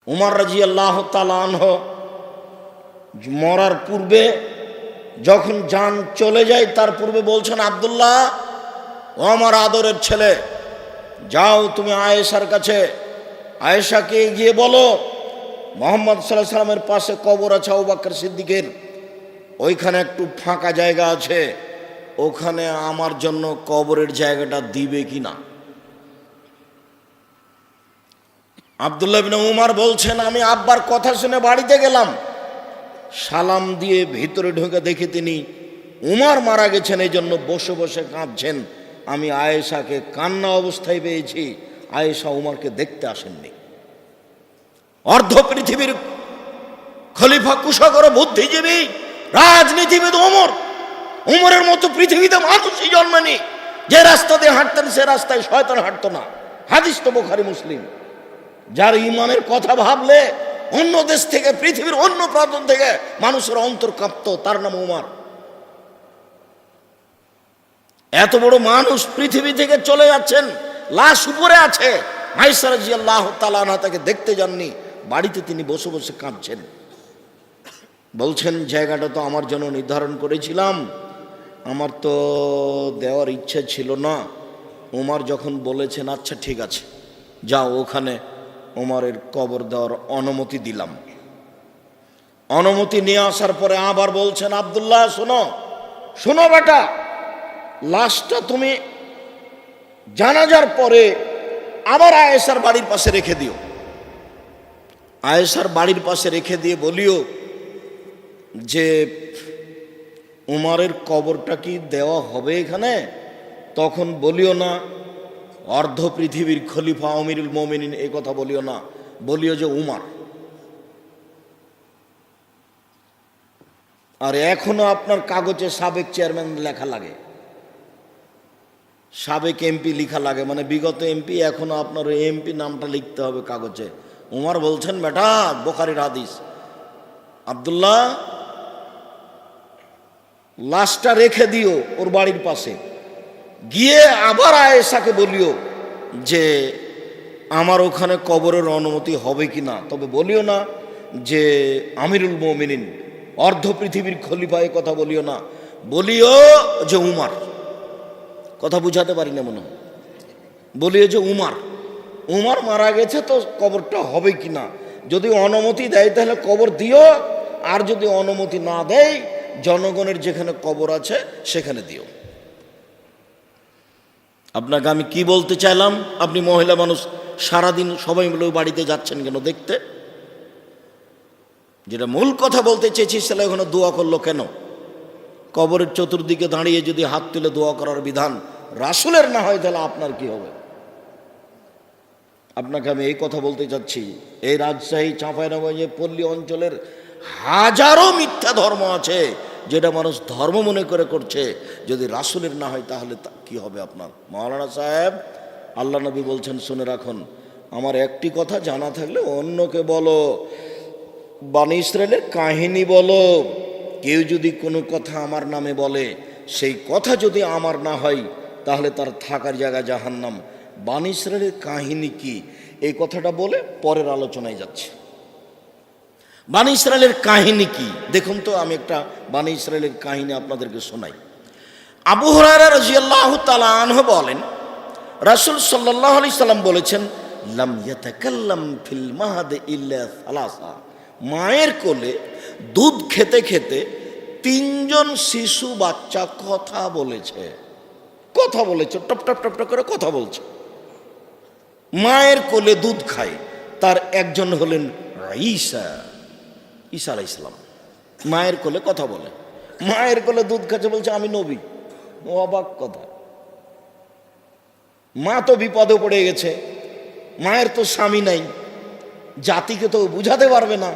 উমর রাদিয়াল্লাহু তাআলা আনহু মরার পূর্বে যখন জান চলে যায় তার পূর্বে বলছেন, আব্দুল্লাহ, ও আমার আদরের ছেলে, যাও তুমি আয়েশার কাছে, আয়েশাকে গিয়ে বলো মুহাম্মদ সাল্লাল্লাহু আলাইহি সাল্লামের পাশে কবর আছে আবু বকর সিদ্দিকের, ওইখানে একটু ফাঁকা জায়গা আছে, ওখানে আমার জন্য কবরের জায়গাটা দিবে কিনা। আব্দুল্লাহ ইবনে উমর বলছেন, আমি আব্বার কথা শুনে বাড়িতে গেলাম, সালাম দিয়ে ভিতরে ঢুকে দেখি তিনি উমর মারা গেছেন, এই জন্য বসে বসে কাঁদছেন। আমি আয়েশাকে কান্না অবস্থায় পেয়েছি, আয়েশা উমরকে দেখতে আসেননি। অর্ধ পৃথিবীর খলিফা, কুশাগর, বুদ্ধিজীবী, রাজনীতিবিদ উমর, উমরের মতো পৃথিবীতে মানুষই জন্মানি। যে রাস্তা দিয়ে হাঁটতেন সে রাস্তায় শয়তান হাঁটতো না, হাদিস তো বুখারী মুসলিম। যার ইমানের কথা ভাবলে অন্য দেশ থেকে, পৃথিবীর অন্য প্রান্ত থেকে মানুষের অন্তর কাঁপতো, তার নাম উমর। এত বড় মানুষ পৃথিবী থেকে চলে যাচ্ছেন, লাশ উপরে আছে, আয়েশা রাদিয়াল্লাহু তাআলা আনহা তাকে দেখতে যাননি, বাড়িতে তিনি বসে বসে কাঁদছেন। বলছেন, জায়গাটা তো আমার জন্য নির্ধারণ করেছিলাম, আমার তো দেওয়ার ইচ্ছে ছিল না। উমর যখন বলেছেন আচ্ছা ঠিক আছে যাও, ওখানে উমরের কবর দেওয়ার অনুমতি দিলাম। অনুমতি নিয়ে আসার পরে আবার বলছেন, আব্দুল্লাহ শোনো, শোনো বেটা, লাশটা তুমি জানাজার পরে আবার আয়েশার বাড়ির পাশে রেখে দিও। আয়েশার বাড়ির পাশে রেখে দিয়ে বলিও যে উমরের কবরটা কি দেওয়া হবে এখানে? তখন বলিও না অর্ধ পৃথিবীর খলিফা আমিরুল মুমিনিন, এই কথা বলিও না, বলিও যে উমর। আর এখনো আপনার কাগজে সাবেক চেয়ারম্যান লেখা লাগে, সাবেক এমপি লেখা লাগে, মানে বিগত এমপি, এখনো আপনার এমপি নামটা লিখতে হবে কাগজে। উমর বলছেন, বেটা, বুখারীর হাদিস, আব্দুল্লাহ লাশটা রেখে দিও ওর বাড়ির পাশে, গিয়ে আবার আয়েশাকে বলিও যে আমার ওখানে কবরের অনুমতি হবে কিনা, তবে বলিও না যে আমিরুল মুমিনিন, অর্ধ পৃথিবীর খলিফা, এ কথা বলিও না, বলিও যে উমর। কথা বুঝাতে পারি না মনে হয়, বলিও যে উমর, উমর মারা গেছে, তো কবরটা হবে কিনা, যদি অনুমতি দেয় তাহলে কবর দিও, আর যদি অনুমতি না দেয় জনগণের যেখানে কবর আছে সেখানে দিও। আপনাকে আমি কি বলতে চাইলাম, আপনি মহিলা মানুষ, সারাদিন সবাই মিলে বাড়িতে যাচ্ছেন কেন দেখতে? যেটা মূল কথা বলতে চেয়েছি, সেটা ওখানে দোয়া করলো কেন? কবরের চতুর্দিকে দাঁড়িয়ে যদি হাত তুলে দোয়া করার বিধান রাসূলের না হয়, তাহলে আপনার কি হবে? আপনাকে আমি এই কথা বলতে চাচ্ছি, এই রাজশাহী, চাঁপাইনবাবগঞ্জ, পল্লী অঞ্চলের হাজারো মিথ্যা ধর্ম আছে যেটা মানুষ ধর্ম মনে করে করছে, যদি রাসূলের না হয় তাহলে কি হবে আপনার? মাওলানা সাহেব, আল্লাহ নবী বলছেন, শুনে রাখুন, আমার একটি কথা জানা থাকলে অন্যকে বলো, বনী ইসরাইলের কাহিনী বলো, কেউ যদি কোনো কথা আমার নামে বলে, সেই কথা যদি আমার না হয় তাহলে তার থাকার জায়গা জাহান্নাম। বনী ইসরাইলের কাহিনী কি, এই কথাটা বলে পরের আলোচনায় যাচ্ছে। বনী ইসরাইলের কাহিনী কি দেখুন তো, আমি একটা বনী ইসরাইলের কাহিনী আপনাদেরকে শোনাই। আবু হুরায়রা রাদিয়াল্লাহু তাআলা আনহু বলেন, রাসূল সাল্লাল্লাহু আলাইহি সাল্লাম বলেছেন, লাম ইয়াতাকাল্লাম ফিল মাহদি ইল্লা সালাসা, মায়ের কোলে দুধ খেতে খেতে তিনজন শিশু বাচ্চা কথা বলেছে, কথা বলেছে, টপ টপ টপ টপ করে কথা বলছে। মায়ের কোলে দুধ খায়, তার একজন হলেন ঈসা, ঈসা আলাইহিস সালাম, মায়ের কোলে কথা বলে, মায়ের কোলে দুধ খাচ্ছে, বলছে আমি নবী। অবাক কথা, মা তো বিপদে পড়ে গেছে, মায়ের তো স্বামী নাই, জাতিকে তো বুঝাতে পারবে না,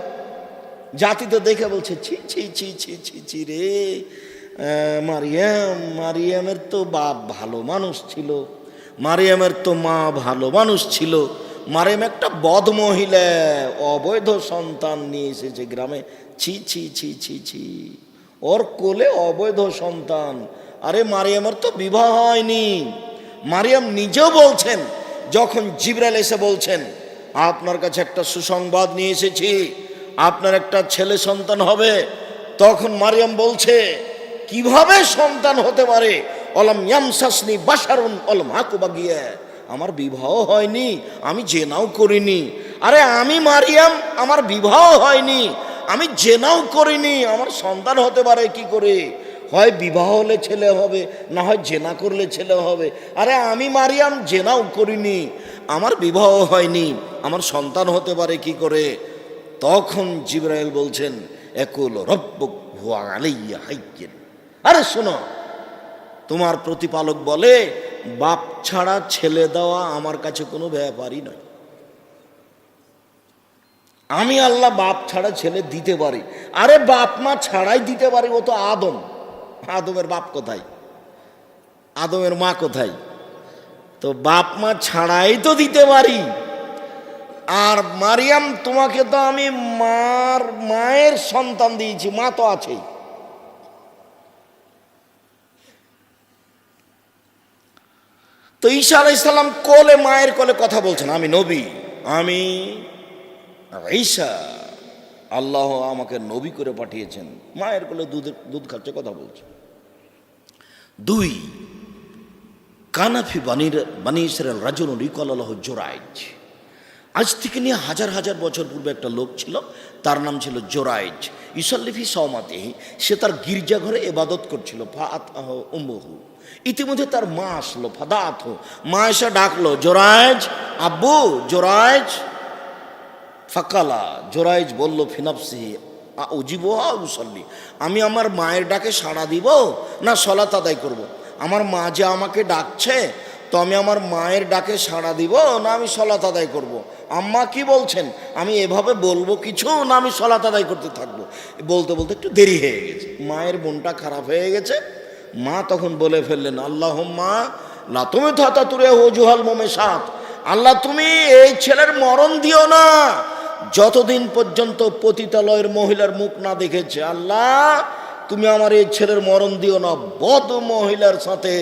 জাতি তো দেখে বলছে ছি ছি ছি ছি ছি ছি রে, মারিয়াম, মারিয়ামের তো বাপ ভালো মানুষ ছিল, মারিয়ামের তো মা ভালো মানুষ ছিল, মারিয়াম একটা বদ মহিলা, অবৈধ সন্তান নিয়ে এসেছে গ্রামে, ছি ছি ছি ছি ছি, ওর কোলে অবৈধ সন্তান। আরে মারিয়ামের তো বিবাহ হয়নি। মারিয়াম নিজেও বলছেন, যখন জিবরাইল এসে বলছেন আপনার কাছে একটা সুসংবাদ নিয়ে এসেছি, আপনার একটা ছেলে সন্তান হবে। তখন মারিয়াম বলছে, কিভাবে সন্তান হতে পারে? অলম ইয়ামসাসনি বাশারুন অলম হাকুবাগিয়া, আমার বিবাহ হয়নি, আমি জেনাও করিনি। আরে আমি মারিয়াম, আমার বিবাহ হয়নি, আমি জেনাও করিনি, আমার সন্তান হতে পারে কি করে? হয় বিবাহ হলে ছেলে হবে, না হয় জেনা করলে ছেলে হবে। আরে আমি মারিয়াম জেনাও করিনি, আমার বিবাহ হয়নি, আমার সন্তান হতে পারে কি করে? তখন জিবরাইল বলছেন, একুল রব্বুক হুয়া আলাইয়া হাইয়্যিন। আরে শোনো, তোমার প্রতিপালক বলে বাপ ছাড়া ছেলে দেওয়া আমার কাছে কোনো ব্যাপারই নয়। আমি আল্লাহ বাপ ছাড়া ছেলে দিতে পারি। আরে বাপ মা ছাড়াই দিতে পারি, ও তো আদম। আদমের বাপ কোথায়? আদমের মা কোথায়? তো বাপ মা ছাড়াই তো দিতে পারি। আর মারিয়াম, তোমাকে তো আমি মায়ের সন্তান দিয়েছি, মা তো আছেই। তো ঈসা আলাইহিস সালাম কোলে, মায়ের কোলে কথা বলছেন, আমি নবী, আমি ঈসা, আল্লাহ আমাকে নবী করে পাঠিয়েছেন। মায়ের কোলে দুধ খাচ্ছে, কথা বলছে। 2, কানাফি বানি ইসরাইল রাজুলুন ইউকালু লাহু জুরাইজ। আজ থেকে নিয়ে হাজার হাজার বছর পূর্বে একটা লোক ছিল, তার নাম ছিল জোরাইজ। ইউসাল্লিফি সাওমাতিহি, সে তার গির্জাঘরে ইবাদত করছিল। ফাআতহু উম্মুহু, ইতিমধ্যে তার মা আসলো। ফাদাআতহু, মা এসে ডাকলো, জোরাইজ, আব্বু জোরাইজ। ফাকালা, জোরাইজ বলল, ফিনাফসিহি উজিবুহা উসাল্লি, আমি আমার মায়ের ডাকে সাড়া দিব না সলাত আদায় করব? আমার মা যে আমাকে ডাকছে, তো আমি আমার মায়ের ডাকে সাড়া দিব না আমি সলাত আদায় করব? আম্মা কি বলছেন, আমি এভাবে বলবো কিছু, না আমি সলাত আদায় করতে থাকবো? বলতে বলতে একটু দেরি হয়ে গেছে, মায়ের মনটা খারাপ হয়ে গেছে। মা তখন বলে ফেললেন, আল্লাহুম্মা লা তুমিতা তুরে ওজুহাল মুমিসাত, আল্লাহ তুমি এই ছেলের মরণ দিও না যতদিন পর্যন্ত পতিতালয়ের মহিলার মুখ না দেখেছে। আল্লাহ তুমি আমার এই ছেলের মরণ দিও না, বদ মহিলার সাথে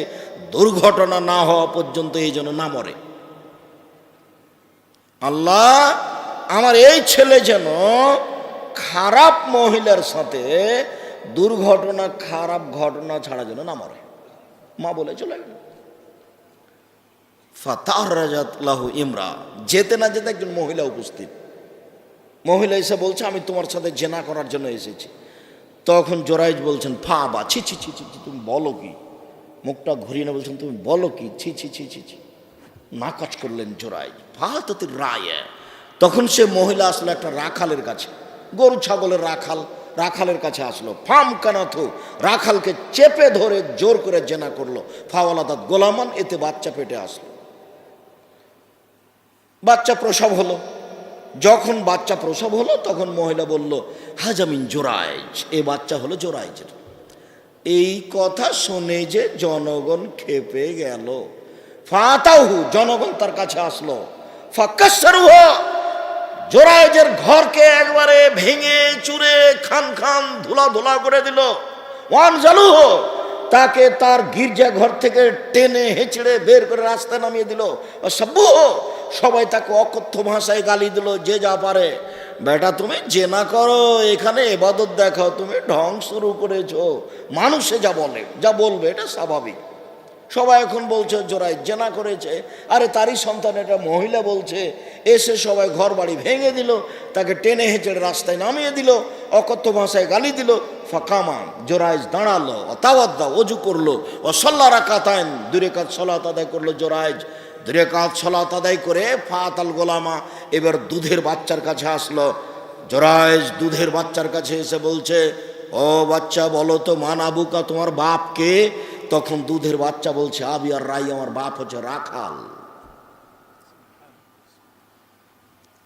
দুর্ঘটনা না হওয়া পর্যন্ত এই যেন না মরে। আল্লাহ আমার এই ছেলে যেন খারাপ মহিলার সাথে দুর্ঘটনা, খারাপ ঘটনা ছাড়া যেন না মরে। মা বলে চলে গেল। ফাতারাজাত লাহু ইমরা, যেতে না যেতে একজন মহিলা উপস্থিত। মহিলা এসে বলছে, আমি তোমার সাথে জেনা করার জন্য এসেছি। তখন জোরাইজ বলছেন, ফা বা ছি ছি ছি ছি, তুমি বলো কি? মুখটা ঘুরিয়ে না বলছেন, তুমি বলো কি? ছি ছি ছি ছি ছি, নাকচ করলেন জোরাইজ। ফাহাতাতির রায়, তখন সে মহিলা আসলো একটা রাখালের কাছে, গরু ছাগলের রাখালের কাছে আসলো। ফাম কানাথু, রাখালকে চেপে ধরে জোর করে জেনা করলো। ফাওয়ালাদাত গোলামান, এতে বাচ্চা পেটে আসলো। বাচ্চা প্রসব হলো। যখন বাচ্চা প্রসব হলো তখন মহিলা বলল, হাজামিন জোরাইজ, এ বাচ্চা হলো জোরাইজের। এই কথা শুনে যে জনগণ খেপে গেল। ফাতাহু, জনগণ তার কাছে আসলো। ফাকাসসারুহু, জোরাইজের ঘরকে একবারে ভেঙে চুরে খান খান ধুলা ধুলা করে দিল। ওয়ানজালুহু, তাকে তার গির্জা ঘর থেকে টেনে হেঁচড়ে বের করে রাস্তায় নামিয়ে দিল। সাব্বুহু, সবাই তাকে অকথ্য ভাষায় গালি দিল, যে যা পারে। বেটা তুমি জেনা করো, এখানে ইবাদত দেখাও, তুমি ঢং শুরু করেছো। মানুষে যা বলে, যা বলবে এটা স্বাভাবিক। সবাই এখন বলছে জোরাইজ জেনা করেছে। আরে তারই সন্তান, এটা মহিলা বলছে। এসে সবাই ঘর বাড়ি ভেঙে দিল, তাকে টেনে হেঁচড়ে রাস্তায় নামিয়ে দিল, অকথ্য ভাষায় গালি দিল। ফাকামা, জোরাইজ দাঁড়ালো। তাওয়াদ্দা, অজু করলো। ও সল্লা রাকাতাইন, 2 রাকাত সালাত আদায় করলো জোরাইজ। 2 রাকাত সালাত আদায় করে ফাতাল গোলামা, এবার দুধের বাচ্চার কাছে আসলো। জোরাইজ দুধের বাচ্চার কাছে এসে বলছে, ও বাচ্চা বলো তো, মান আবুকা, তোমার বাপ কে? তখন দুধের বাচ্চা বলছে, আবি আর রাই, আমার বাপ হচ্ছে রাখাল।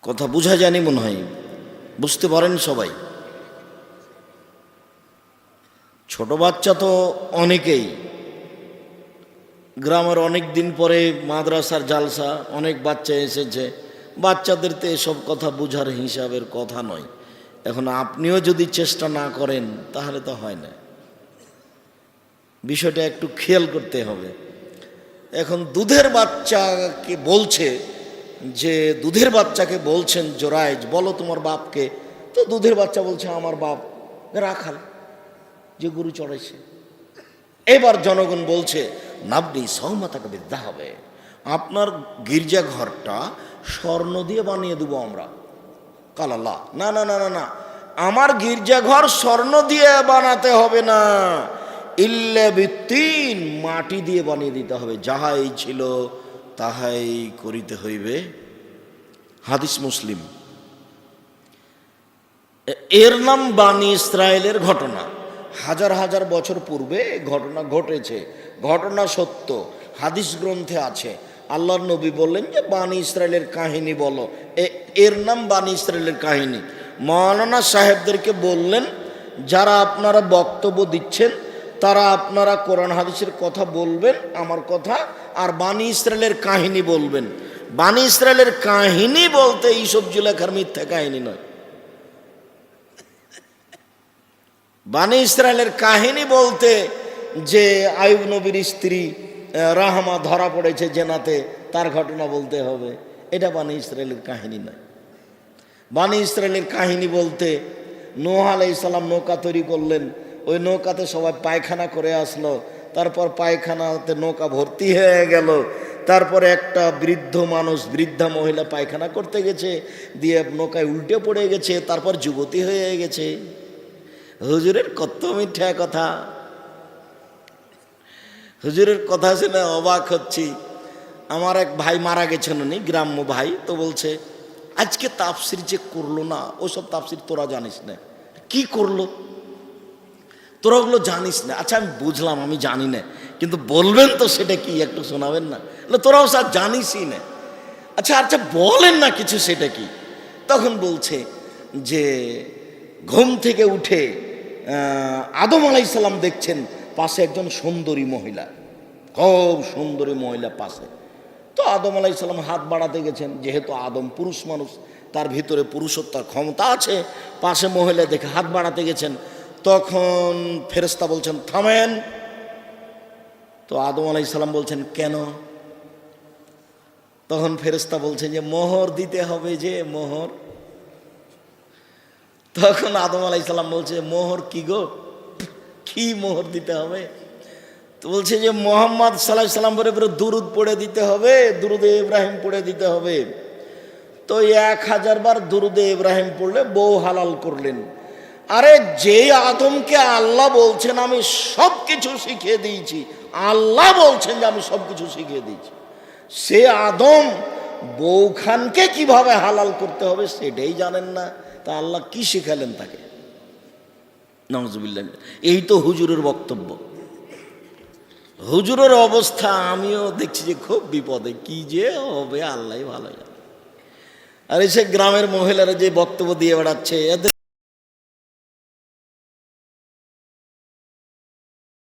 কথা বুঝা জানি মনে হয়, বুঝতে পারেন সবাই? ছোট বাচ্চা তো অনেকেই, গ্রামের অনেক দিন পরে মাদ্রাসার জালসা, অনেক বাচ্চা এসেছে। বাচ্চাদের তো এসব কথা বুঝার হিসাবের কথা নয়। এখন আপনিও যদি চেষ্টা না করেন তাহলে তো হয় না। বিষয়টা একটু খেয়াল করতে হবে। এখন দুধের বাচ্চাকে বলছে যে দুধের বাচ্চাকে বলছেন জোরাইজ, বলো তোমার বাপকে। তো দুধের বাচ্চা বলছে আমার বাপ রাখাল, যে গরু চড়াইছে। এবার জনগণ বলছে নাবনি সৌমাতাকে বিদ্যা হবে, আপনার গির্জা ঘরটা স্বর্ণ দিয়ে বানিয়ে দেবো আমরা। কালাল্লাহ, না না না না না, আমার গির্জাঘর স্বর্ণ দিয়ে বানাতে হবে না, ইল্লে বিত্তিন, মাটি দিয়ে বানিয়ে দিতে হবে, যাহাই ছিল তাহাই করিতে হইবে। হাদিস মুসলিম। এর নাম বানি ইসরায়েলের ঘটনা। হাজার হাজার বছর পূর্বে ঘটনা ঘটেছে, ঘটনা সত্য, হাদিস গ্রন্থে আছে। আল্লাহর নবী বললেন যে বানি ইসরায়েলের কাহিনী বলো, এর নাম বানি ইসরায়েলের কাহিনী। মাওলানা সাহেবদেরকে বললেন যারা আপনারা বক্তব্য দিচ্ছেন তারা আপনারা কোরআন হাদিসের কথা বলবেন, আমার কথা, আর বানি ইসরায়েলের কাহিনী বলবেন। বানি ইসরায়েলের কাহিনী বলতে ইউসুফ জুলেখার মিথ্যা কাহিনী নয়। বানি ইসরায়েলের কাহিনী বলতে যে আইয়ুব নবীর স্ত্রী রাহমা ধরা পড়েছে জেনাতে, তার ঘটনা বলতে হবে, এটা বানি ইসরায়েলের কাহিনী নয়। বানি ইসরায়েলের কাহিনী বলতে নূহ আলাইহিস সালাম নৌকা তৈরি করলেন, ওই নৌকাতে সবাই পায়খানা করে আসলো, তারপর পায়খানাতে নৌকা ভর্তি হয়ে গেল, তারপরে একটা বৃদ্ধ মানুষ, বৃদ্ধা মহিলা পায়খানা করতে গেছে, দিয়ে নৌকায় উল্টে পড়ে গেছে, তারপর যুবতী হয়ে গেছে। হুজুরের কত মিথ্যা কথা, হুজুরের কথা শুনে অবাক হচ্ছি। আমার এক ভাই মারা গেছেন, উনি গ্রাম্য ভাই, তো বলছে আজকে তাফসির যে করলো না, ওসব তাফসির তোরা জানিস না। কি করলো? তোরা ওগুলো জানিস না। আচ্ছা আমি বুঝলাম, আমি জানি না, কিন্তু বলবেন তো সেটা কি, একটু শোনাবেন না? তোরাও স্যার জানিসই না। আচ্ছা আচ্ছা বলেন না কিছু, সেটা কি? তখন বলছে যে ঘুম থেকে উঠে আদম আলাইহিস সালাম দেখছেন পাশে একজন সুন্দরী মহিলা, খুব সুন্দরী মহিলা পাশে। তো আদম আলাইহিস সালাম হাত বাড়াতে গেছেন, যেহেতু আদম পুরুষ মানুষ, তার ভিতরে পুরুষত্বের ক্ষমতা আছে, পাশে মহিলা দেখে হাত বাড়াতে গেছেন। তখন ফেরেশতা বলছেন থামেন। তো আদম আলাইহিস সালাম বলছেন কেন? তখন ফেরেশতা বলছেন যে মোহর দিতে হবে, যে মোহর। তখন আদম আলাইহিস সালাম বলছে মোহর কি গো, কি মোহর দিতে হবে? তো বলছে যে মুহাম্মদ সাল্লাল্লাহু আলাইহি সাল্লাম পরে দুরুদ পড়ে দিতে হবে, দুরুদে ইব্রাহিম পড়ে দিতে হবে। তো 1000 বার দুরুদে ইব্রাহিম পড়লে বউ হালাল করলেন। আরে যে আদমকে আল্লাহ বলছেন আমি সব কিছু শিখিয়ে দিয়েছি, আল্লাহ বলছেন যে আমি সব কিছু শিখিয়ে দিয়েছি, সে আদম বউখানকে কিভাবে হালাল করতে হবে সেটাই জানেন না, তা আল্লাহ কি শিখালেন তাকে? নাউজুবিল্লাহ। এই তো হুজুরের বক্তব্য। হুজুরের অবস্থা আমিও দেখছি যে খুব বিপদে, কি যে হবে আল্লাহ ভালো জানে। আর এসে গ্রামের মহিলারা যে বক্তব্য দিয়ে বেড়াচ্ছে, এদের